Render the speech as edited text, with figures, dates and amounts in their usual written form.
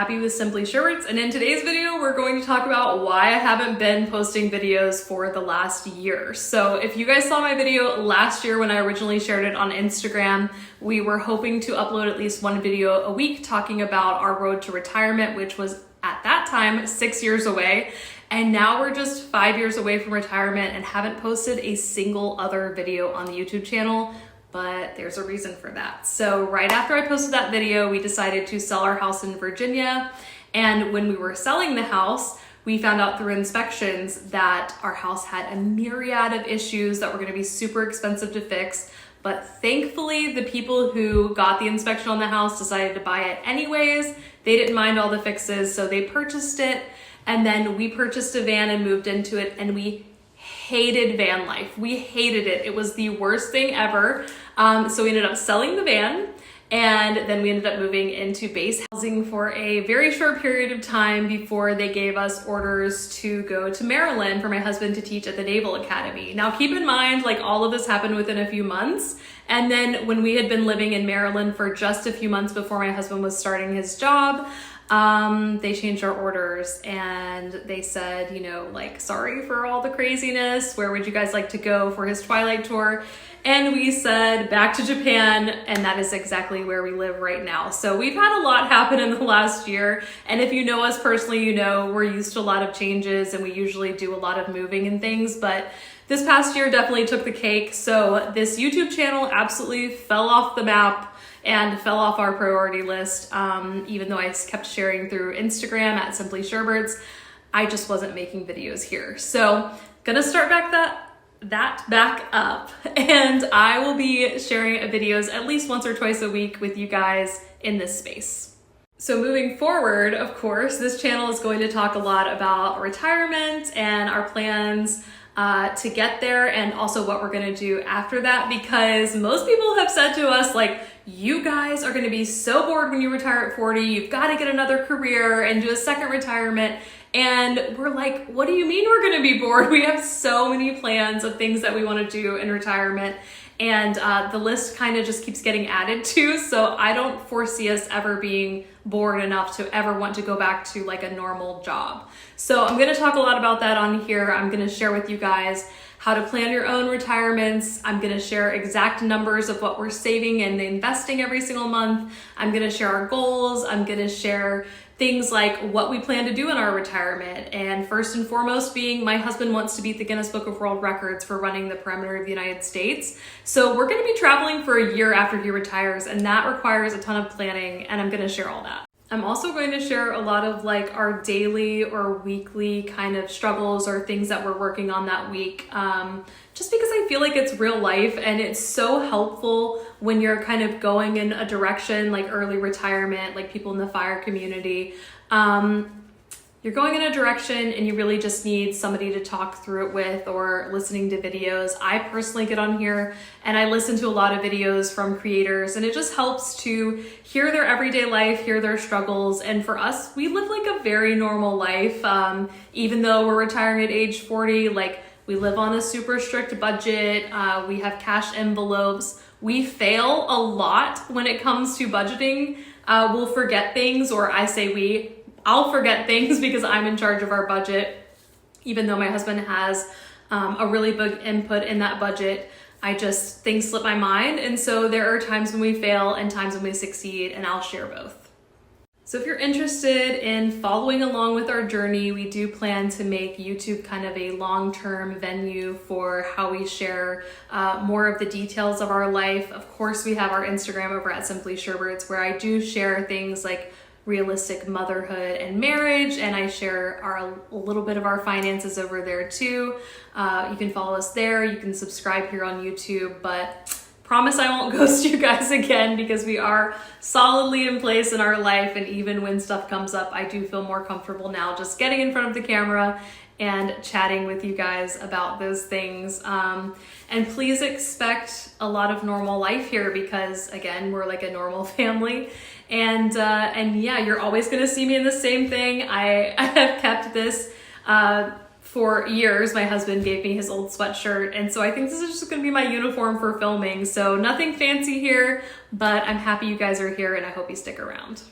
Happy with Simply Shirts, and in today's video we're going to talk about why I haven't been posting videos for the last year. So if you guys saw my video last year when I originally shared it on Instagram, we were hoping to upload at least one video a week talking about our road to retirement, which was at that time 6 years away. And now we're just 5 years away from retirement and haven't posted a single other video on the YouTube channel. But there's a reason for that. So right after I posted that video, we decided to sell our house in Virginia. And when we were selling the house, we found out through inspections that our house had a myriad of issues that were gonna be super expensive to fix. But thankfully, the people who got the inspection on the house decided to buy it anyways. They didn't mind all the fixes, so they purchased it. And then we purchased a van and moved into it, and we hated van life. We hated it. It was the worst thing ever. So we ended up selling the van, and then we ended up moving into base housing for a very short period of time before they gave us orders to go to Maryland for my husband to teach at the Naval Academy. Now keep in mind, like, all of this happened within a few months. And then when we had been living in Maryland for just a few months before my husband was starting his job, they changed our orders and they said, you know, like, sorry for all the craziness. Where would you guys like to go for his Twilight tour? And we said back to Japan, and that is exactly where we live right now. So we've had a lot happen in the last year. And if you know us personally, you know we're used to a lot of changes and we usually do a lot of moving and things, but this past year definitely took the cake. So this YouTube channel absolutely fell off the map and fell off our priority list. Even though I kept sharing through Instagram at Simply Sherbets, I just wasn't making videos here. So gonna start that back up, and I will be sharing videos at least once or twice a week with you guys in this space. So moving forward, of course, this channel is going to talk a lot about retirement and our plans to get there, and also what we're gonna do after that, because most people have said to us, like, you guys are gonna be so bored when you retire at 40, you've gotta get another career and do a second retirement. And we're like, what do you mean we're gonna be bored? We have so many plans of things that we wanna do in retirement, and the list kind of just keeps getting added to, so I don't foresee us ever being bored enough to ever want to go back to like a normal job. So I'm gonna talk a lot about that on here. I'm gonna share with you guys how to plan your own retirements. I'm gonna share exact numbers of what we're saving and investing every single month. I'm gonna share our goals. I'm gonna share things like what we plan to do in our retirement. And first and foremost being, my husband wants to beat the Guinness Book of World Records for running the perimeter of the United States. So we're gonna be traveling for a year after he retires, and that requires a ton of planning, and I'm gonna share all that. I'm also going to share a lot of like our daily or weekly kind of struggles or things that we're working on that week. Just because I feel like it's real life and it's so helpful when you're kind of going in a direction like early retirement, like people in the FIRE community. You're going in a direction and you really just need somebody to talk through it with, or listening to videos. I personally get on here and I listen to a lot of videos from creators, and it just helps to hear their everyday life, hear their struggles. And for us, we live like a very normal life. Even though we're retiring at age 40, like, we live on a super strict budget. We have cash envelopes. We fail a lot when it comes to budgeting. We'll forget things, or I say I'll forget things because I'm in charge of our budget. Even though my husband has a really big input in that budget, things slip my mind. And so there are times when we fail and times when we succeed, and I'll share both. So if you're interested in following along with our journey, we do plan to make YouTube kind of a long-term venue for how we share more of the details of our life. Of course, we have our Instagram over at Simply Sherbets, where I do share things like realistic motherhood and marriage, and I share a little bit of our finances over there too. You can follow us there. You can subscribe here on YouTube, but promise I won't ghost you guys again, because we are solidly in place in our life, and even when stuff comes up, I do feel more comfortable now just getting in front of the camera and chatting with you guys about those things. And please expect a lot of normal life here, because again, we're like a normal family. And yeah, you're always gonna see me in the same thing. I have kept this for years. My husband gave me his old sweatshirt, and so I think this is just gonna be my uniform for filming. So nothing fancy here, but I'm happy you guys are here, and I hope you stick around.